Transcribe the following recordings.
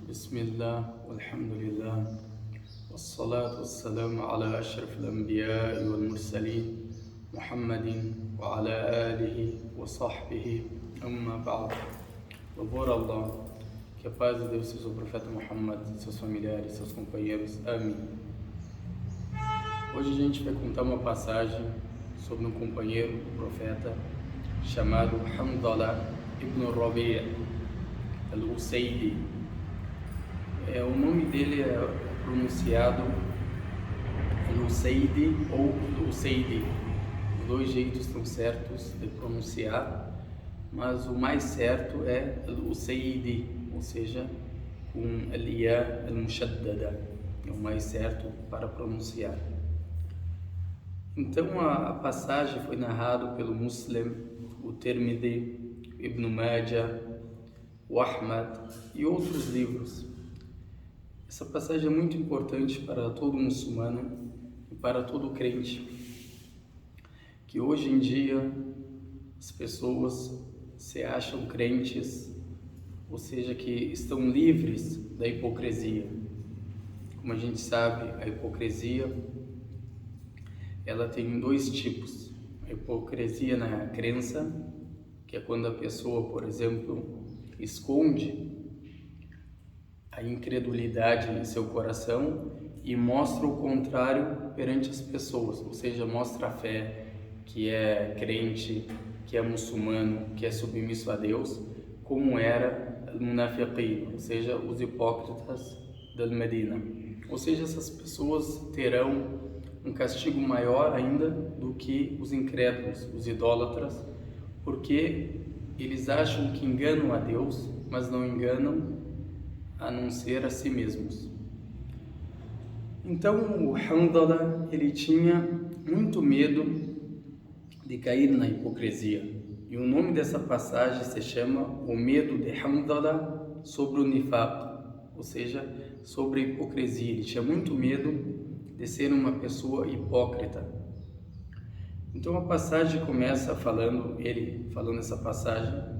بسم الله والحمد لله والصلاة والسلام على أشرف الأنبياء والمرسلين محمد وعلى آله وصحبه أما بعد. Louvor a Allah, que a paz de Deus seja o profeta Muhammad, seus familiares, seus companheiros. Amém. Hoje a gente vai contar uma passagem sobre um companheiro do profeta chamado Hanzala ibn Rabi' al-Usaydi. O nome dele é pronunciado al-Usaydi ou al-Usaydi. Os dois jeitos estão certos de pronunciar, mas o mais certo é al-Usaydi, ou seja, com al-ya al-mushaddada. É o mais certo para pronunciar. Então a passagem foi narrada pelo Muslim, o Tirmidhi, Ibn Majah, o Ahmad e outros livros. Essa passagem é muito importante para todo muçulmano e para todo crente, que hoje em dia as pessoas se acham crentes, ou seja, que estão livres da hipocrisia. Como a gente sabe, a hipocrisia ela tem dois tipos: a hipocrisia na crença, que é quando a pessoa, por exemplo, esconde a incredulidade em seu coração e mostra o contrário perante as pessoas, ou seja, mostra a fé, que é crente, que é muçulmano, que é submisso a Deus, como era o munafiqin, ou seja, os hipócritas da Medina. Ou seja, essas pessoas terão um castigo maior ainda do que os incrédulos, os idólatras, porque eles acham que enganam a Deus, mas não enganam a não ser a si mesmos. Então o Hanzala, ele tinha muito medo de cair na hipocrisia, e o nome dessa passagem se chama o medo de Hanzala sobre o nifaq, ou seja, sobre a hipocrisia. Ele tinha muito medo de ser uma pessoa hipócrita. Então a passagem começa falando essa passagem.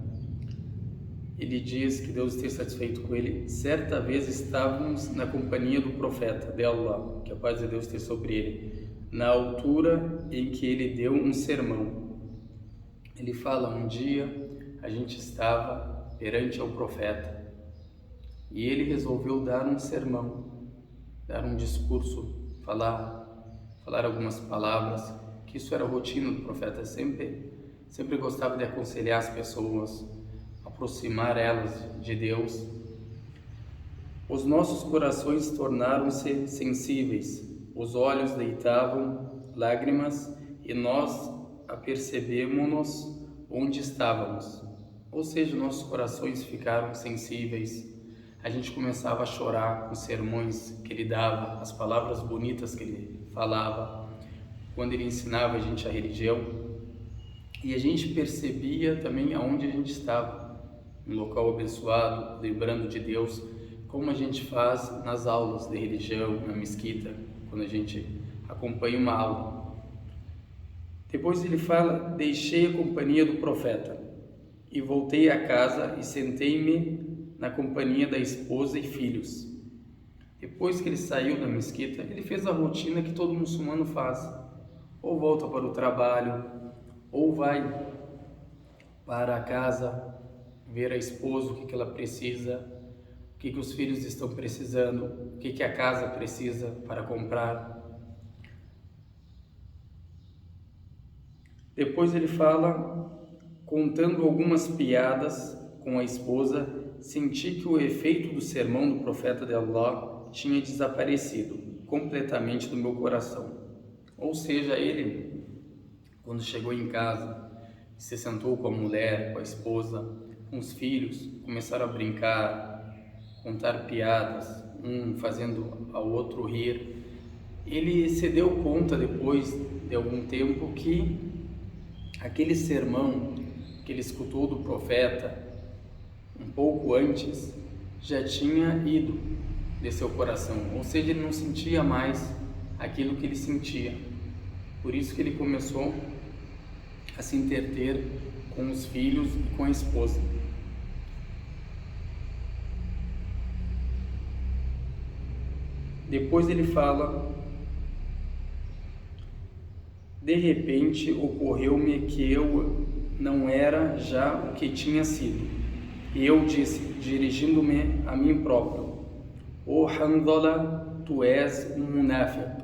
Ele diz que Deus esteja satisfeito com ele. Certa vez estávamos na companhia do profeta de Allah, que a paz de Deus esteja sobre ele, na altura em que ele deu um sermão. Ele fala: um dia a gente estava perante ao profeta e ele resolveu dar um sermão, dar um discurso, falar algumas palavras, que isso era a rotina do profeta. Sempre gostava de aconselhar as pessoas, aproximar elas de Deus. Os nossos corações tornaram-se sensíveis, os olhos deitavam lágrimas e nós apercebemos-nos onde estávamos. Ou seja, nossos corações ficaram sensíveis. A gente começava a chorar com os sermões que ele dava, as palavras bonitas que ele falava, quando ele ensinava a gente a religião. E a gente percebia também aonde a gente estava, um local abençoado, lembrando de Deus, como a gente faz nas aulas de religião, na mesquita, quando a gente acompanha uma aula. Depois ele fala: deixei a companhia do profeta e voltei a casa e sentei-me na companhia da esposa e filhos. Depois que ele saiu da mesquita, ele fez a rotina que todo muçulmano faz: ou volta para o trabalho, ou vai para a casa ver a esposa, o que ela precisa, o que os filhos estão precisando, o que a casa precisa para comprar. Depois ele fala: contando algumas piadas com a esposa, senti que o efeito do sermão do profeta de Allah tinha desaparecido completamente do meu coração. Ou seja, ele, quando chegou em casa, se sentou com a mulher, com a esposa, com os filhos, começaram a brincar, contar piadas, um fazendo ao outro rir. Ele se deu conta depois de algum tempo que aquele sermão que ele escutou do profeta um pouco antes já tinha ido de seu coração, ou seja, ele não sentia mais aquilo que ele sentia. Por isso que ele começou a se entreter com os filhos e com a esposa. Depois ele fala: de repente ocorreu-me que eu não era já o que tinha sido. E eu disse, dirigindo-me a mim próprio: "Ô Hanzala, tu és um munafiq."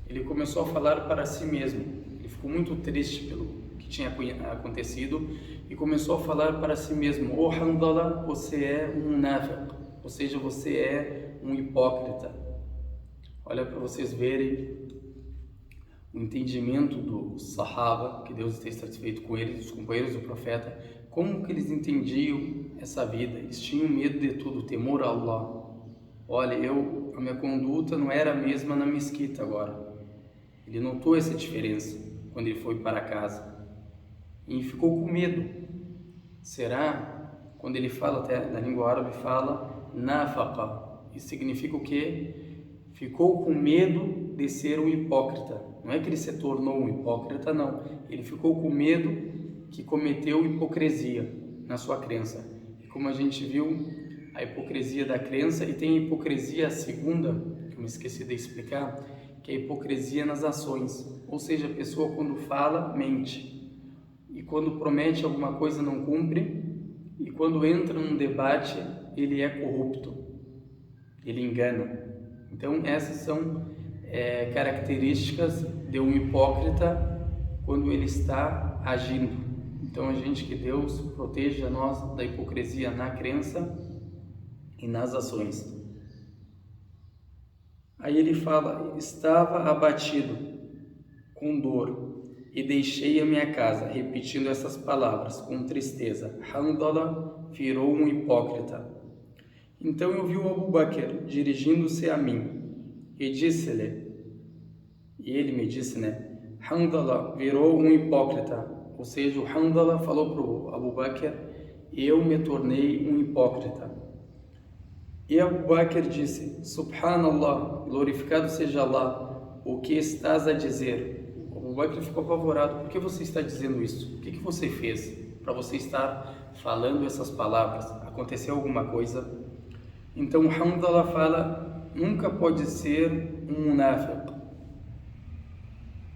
Ele começou a falar para si mesmo. Ele ficou muito triste pelo que tinha acontecido e começou a falar para si mesmo: "Ô Hanzala, você é um munafiq." Ou seja, você é um hipócrita. Olha para vocês verem o entendimento dos Sahaba, que Deus esteja satisfeito com eles, dos companheiros do profeta, como que eles entendiam essa vida. Eles tinham medo de tudo, temor a Allah. Olha, a minha conduta não era a mesma na mesquita agora. Ele notou essa diferença quando ele foi para casa e ficou com medo. Será? Quando ele fala, até na língua árabe fala nafaqa, isso significa o quê? Ficou com medo de ser um hipócrita. Não é que ele se tornou um hipócrita, não. Ele ficou com medo que cometeu hipocrisia na sua crença. E como a gente viu, a hipocrisia da crença, e tem a hipocrisia segunda, que eu me esqueci de explicar, que é a hipocrisia nas ações. Ou seja, a pessoa quando fala, mente. E quando promete alguma coisa, não cumpre. E quando entra num debate, ele é corrupto. Ele engana. Então, essas são características de um hipócrita quando ele está agindo. Então, que Deus proteja nós da hipocrisia na crença e nas ações. Aí ele fala: estava abatido, com dor, e deixei a minha casa, repetindo essas palavras, com tristeza. Hanzala virou um hipócrita. Então eu vi o Abu Bakr dirigindo-se a mim, e disse-lhe, e ele me disse, Hanzala virou um hipócrita. Ou seja, o Hanzala falou para o Abu Bakr: eu me tornei um hipócrita. E Abu Bakr disse: Subhanallah, glorificado seja Allah, o que estás a dizer? O Abu Bakr ficou apavorado. Por que você está dizendo isso? O que você fez para você estar falando essas palavras? Aconteceu alguma coisa? Então Hanzala fala: nunca pode ser um munafiq.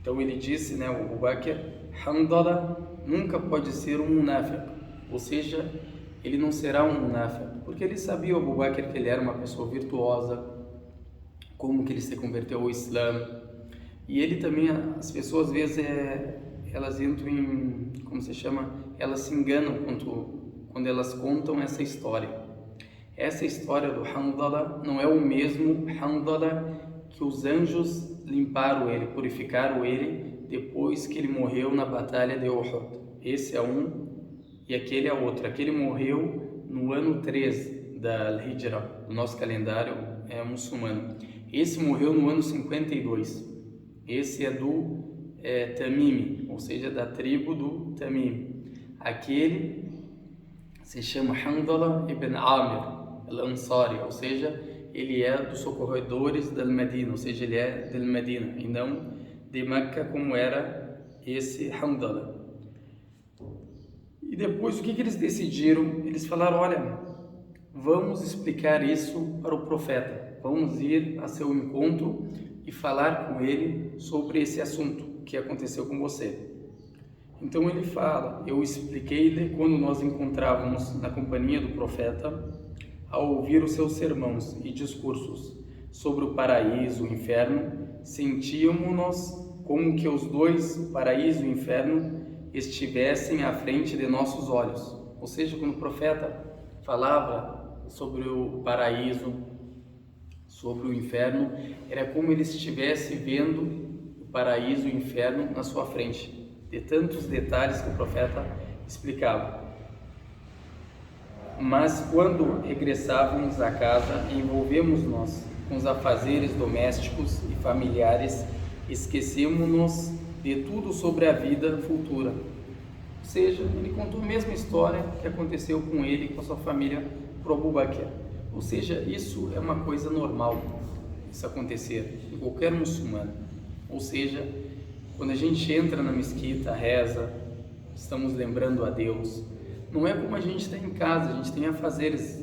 Então ele disse, o Abu Bakr: Hanzala nunca pode ser um munafiq. Ou seja, ele não será um munafiq, porque ele sabia, o Abu Bakr, que ele era uma pessoa virtuosa, como que ele se converteu ao Islã. E ele também, as pessoas às vezes elas entram em, elas se enganam quando elas contam essa história. Essa história do Hanzala não é o mesmo Hanzala que os anjos limparam ele, purificaram ele depois que ele morreu na batalha de Uhud. Esse é um e aquele é outro. Aquele morreu no ano 3 da Hijra, do nosso calendário muçulmano. Esse morreu no ano 52. Esse é do Tamim, ou seja, da tribo do Tamim. Aquele se chama Hanzala ibn Amir al-Ansari, ou seja, ele é dos socorredores da Medina, ou seja, ele é da Medina e não de Meca, como era esse Hanzala. E depois, o que eles decidiram? Eles falaram: olha, vamos explicar isso para o profeta, vamos ir a seu encontro e falar com ele sobre esse assunto que aconteceu com você. Então ele fala: eu expliquei-lhe quando nós encontrávamos na companhia do profeta, ao ouvir os seus sermões e discursos sobre o paraíso e o inferno, sentíamos-nos como que os dois, o paraíso e o inferno, estivessem à frente de nossos olhos. Ou seja, quando o profeta falava sobre o paraíso, sobre o inferno, era como ele estivesse vendo o paraíso e o inferno na sua frente, de tantos detalhes que o profeta explicava. Mas quando regressávamos à casa e envolvemos-nos com os afazeres domésticos e familiares, esquecemos-nos de tudo sobre a vida futura. Ou seja, ele contou a mesma história que aconteceu com ele e com a sua família para o Abu Bakr. Ou seja, isso é uma coisa normal, isso acontecer em qualquer muçulmano. Ou seja, quando a gente entra na mesquita, reza, estamos lembrando a Deus. Não é como a gente está em casa, a gente tem afazeres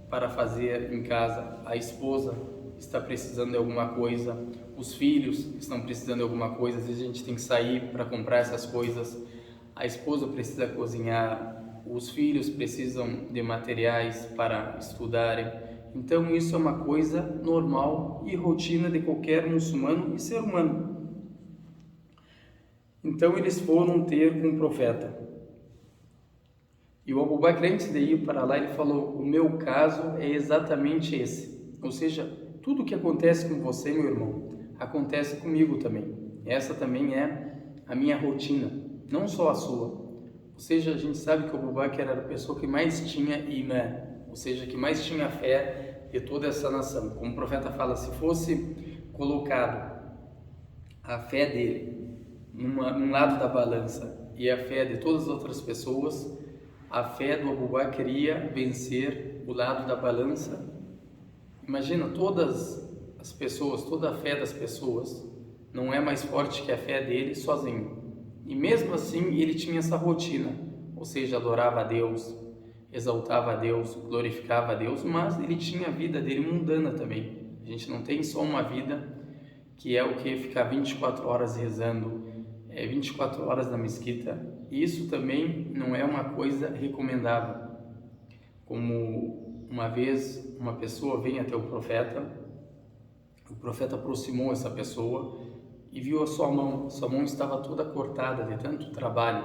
para fazer em casa. A esposa está precisando de alguma coisa, os filhos estão precisando de alguma coisa, às vezes a gente tem que sair para comprar essas coisas, a esposa precisa cozinhar, os filhos precisam de materiais para estudarem. Então isso é uma coisa normal e rotina de qualquer muçulmano e ser humano. Então eles foram ter um profeta. E o Abu Bakr, antes de ir para lá, ele falou: o meu caso é exatamente esse. Ou seja, tudo que acontece com você, meu irmão, acontece comigo também. Essa também é a minha rotina, não só a sua. Ou seja, a gente sabe que o Abu Bakr era a pessoa que mais tinha imã, ou seja, que mais tinha fé de toda essa nação. Como o profeta fala, se fosse colocado a fé dele num lado da balança e a fé de todas as outras pessoas, a fé do Abu Bakr iria vencer o lado da balança. Imagina, todas as pessoas, toda a fé das pessoas não é mais forte que a fé dele sozinho. E mesmo assim ele tinha essa rotina, ou seja, adorava a Deus, exaltava a Deus, glorificava a Deus, mas ele tinha a vida dele mundana também. A gente não tem só uma vida que é o que ficar 24 horas rezando, 24 horas na mesquita. Isso também não é uma coisa recomendável. Como uma vez uma pessoa vem até o profeta aproximou essa pessoa e viu a sua mão estava toda cortada de tanto trabalho.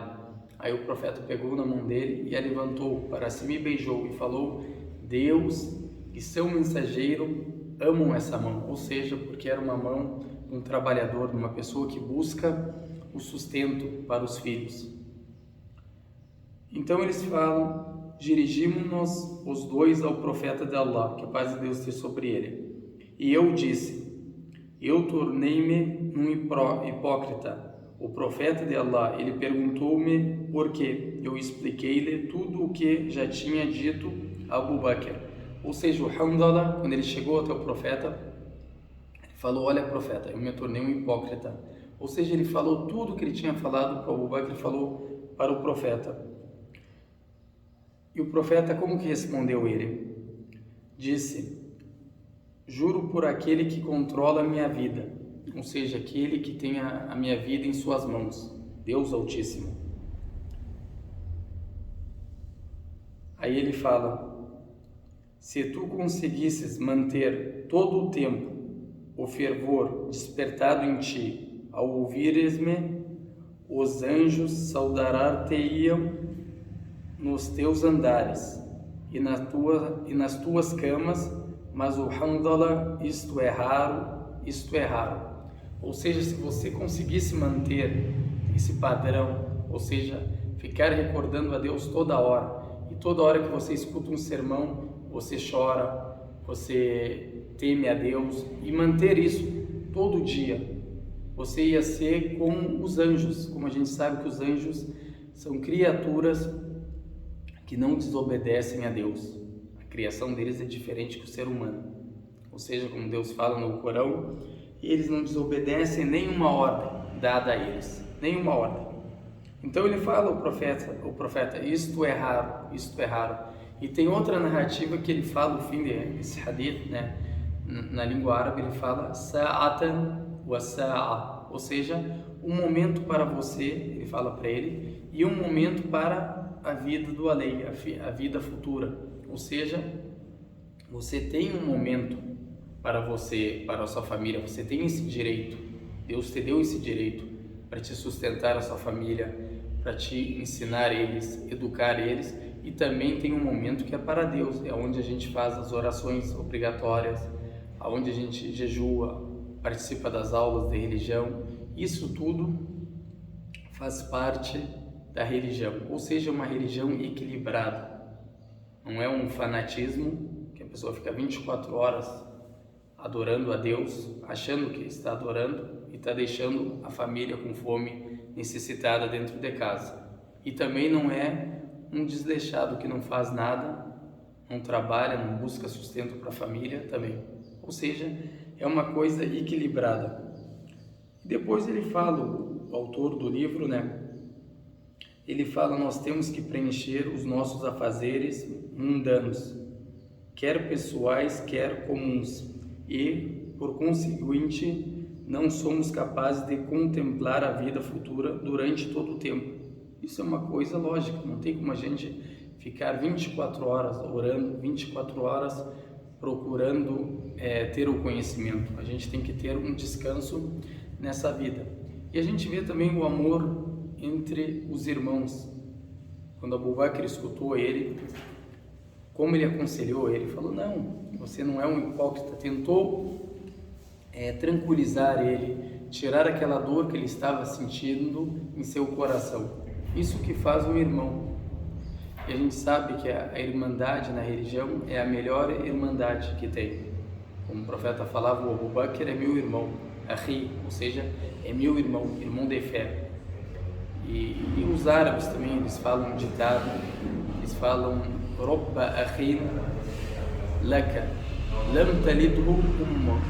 Aí o profeta pegou na mão dele e a levantou para cima e beijou e falou: Deus e seu mensageiro amam essa mão, ou seja, porque era uma mão de um trabalhador, de uma pessoa que busca o sustento para os filhos. Então eles falam: dirigimos-nos os dois ao profeta de Allah, que a paz de Deus esteja sobre ele. E eu disse: eu tornei-me um hipócrita. O profeta de Allah, ele perguntou-me por quê. Eu expliquei-lhe tudo o que já tinha dito Abu Bakr. Ou seja, o Hamdallah, quando ele chegou até o profeta, ele falou: olha, profeta, eu me tornei um hipócrita. Ou seja, ele falou tudo o que ele tinha falado para Abu Bakr, ele falou para o profeta. E o profeta, como que respondeu ele? Disse: juro por aquele que controla a minha vida, ou seja, aquele que tem a minha vida em suas mãos, Deus Altíssimo. Aí ele fala: se tu conseguisses manter todo o tempo o fervor despertado em ti, ao ouvires-me, os anjos saudará-te-iam nos teus andares e nas tuas camas, mas o Hamdallah, isto é raro. Ou seja, se você conseguisse manter esse padrão, ou seja, ficar recordando a Deus toda hora, e toda hora que você escuta um sermão, você chora, você teme a Deus, e manter isso todo dia, você ia ser como os anjos. Como a gente sabe que os anjos são criaturas que não desobedecem a Deus. A criação deles é diferente que o ser humano. Ou seja, como Deus fala no Corão, eles não desobedecem nenhuma ordem dada a eles, nenhuma ordem. Então ele fala, o profeta, isto é raro. E tem outra narrativa que ele fala, o fim desse hadith, né? Na língua árabe ele fala sa'atan wa sa'a, ou seja, um momento para você, ele fala para ele, e um momento para a vida do além, a vida futura. Ou seja, você tem um momento para você, para a sua família, você tem esse direito, Deus te deu esse direito para te sustentar a sua família, para te ensinar eles, educar eles, e também tem um momento que é para Deus, é onde a gente faz as orações obrigatórias, onde a gente jejua, participa das aulas de religião. Isso tudo faz parte da religião, ou seja, uma religião equilibrada. Não é um fanatismo que a pessoa fica 24 horas adorando a Deus, achando que está adorando e está deixando a família com fome, necessitada dentro de casa. E também não é um desleixado que não faz nada, não trabalha, não busca sustento para a família também. Ou seja, é uma coisa equilibrada. Depois ele fala, o autor do livro, né? Ele fala: nós temos que preencher os nossos afazeres mundanos, quer pessoais, quer comuns, e, por conseguinte, não somos capazes de contemplar a vida futura durante todo o tempo. Isso é uma coisa lógica, não tem como a gente ficar 24 horas orando, 24 horas procurando ter o conhecimento. A gente tem que ter um descanso nessa vida. E a gente vê também o amor entre os irmãos. Quando Abu Bakr escutou ele, como ele aconselhou ele, falou: não, você não é um hipócrita. Tentou tranquilizar ele, tirar aquela dor que ele estava sentindo em seu coração. Isso que faz um irmão. E a gente sabe que a irmandade na religião é a melhor irmandade que tem. Como o profeta falava, o Abu Bakr é meu irmão, Ahi, ou seja, é meu irmão, irmão de fé. E os árabes também, eles falam um ditado, eles falam Robba Akhin Laka, Lam Talidhu Ummuk,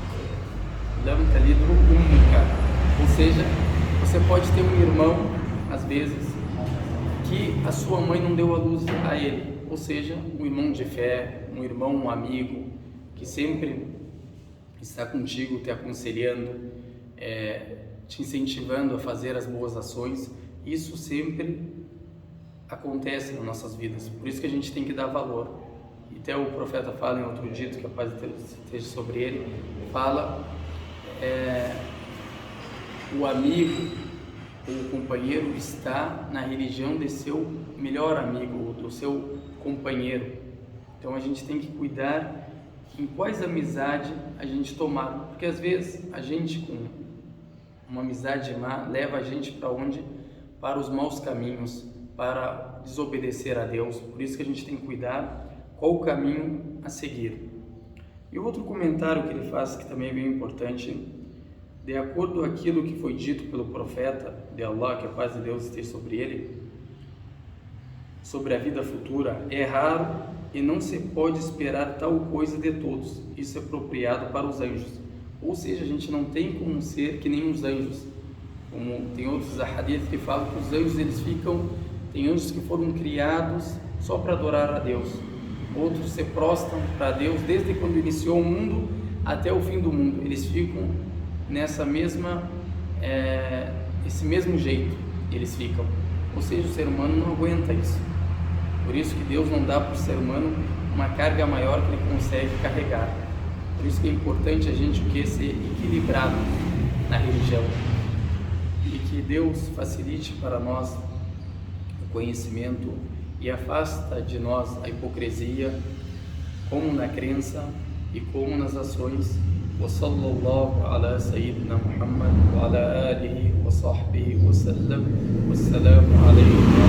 Lam Talidhu Ummuka. Ou seja, você pode ter um irmão, às vezes, que a sua mãe não deu a luz a ele, ou seja, um irmão de fé, um irmão, um amigo, que sempre está contigo, te aconselhando, te incentivando a fazer as boas ações. Isso sempre acontece nas nossas vidas, por isso que a gente tem que dar valor. E até o profeta fala em outro dito, que a paz de Deus esteja sobre ele, fala, o amigo, o companheiro está na religião de seu melhor amigo, do seu companheiro. Então a gente tem que cuidar em quais amizades a gente tomar, porque às vezes a gente com uma amizade má leva a gente para onde? Para os maus caminhos, para desobedecer a Deus. Por isso que a gente tem que cuidar qual o caminho a seguir. E outro comentário que ele faz, que também é bem importante: de acordo com aquilo que foi dito pelo profeta de Allah, que a paz de Deus esteja sobre ele, sobre a vida futura, é raro e não se pode esperar tal coisa de todos. Isso é apropriado para os anjos. Ou seja, a gente não tem como ser que nem os anjos. Como tem outros hadiths que falam que os anjos, tem anjos que foram criados só para adorar a Deus. Outros se prostram para Deus desde quando iniciou o mundo até o fim do mundo. Eles ficam nessa mesma, esse mesmo jeito, eles ficam. Ou seja, o ser humano não aguenta isso. Por isso que Deus não dá para o ser humano uma carga maior que ele consegue carregar. Por isso que é importante a gente ser equilibrado na religião. E que Deus facilite para nós o conhecimento e afasta de nós a hipocrisia, como na crença e como nas ações. وصلى الله على سيدنا محمد وعلى آله وصحبه وسلم والسلام عليكم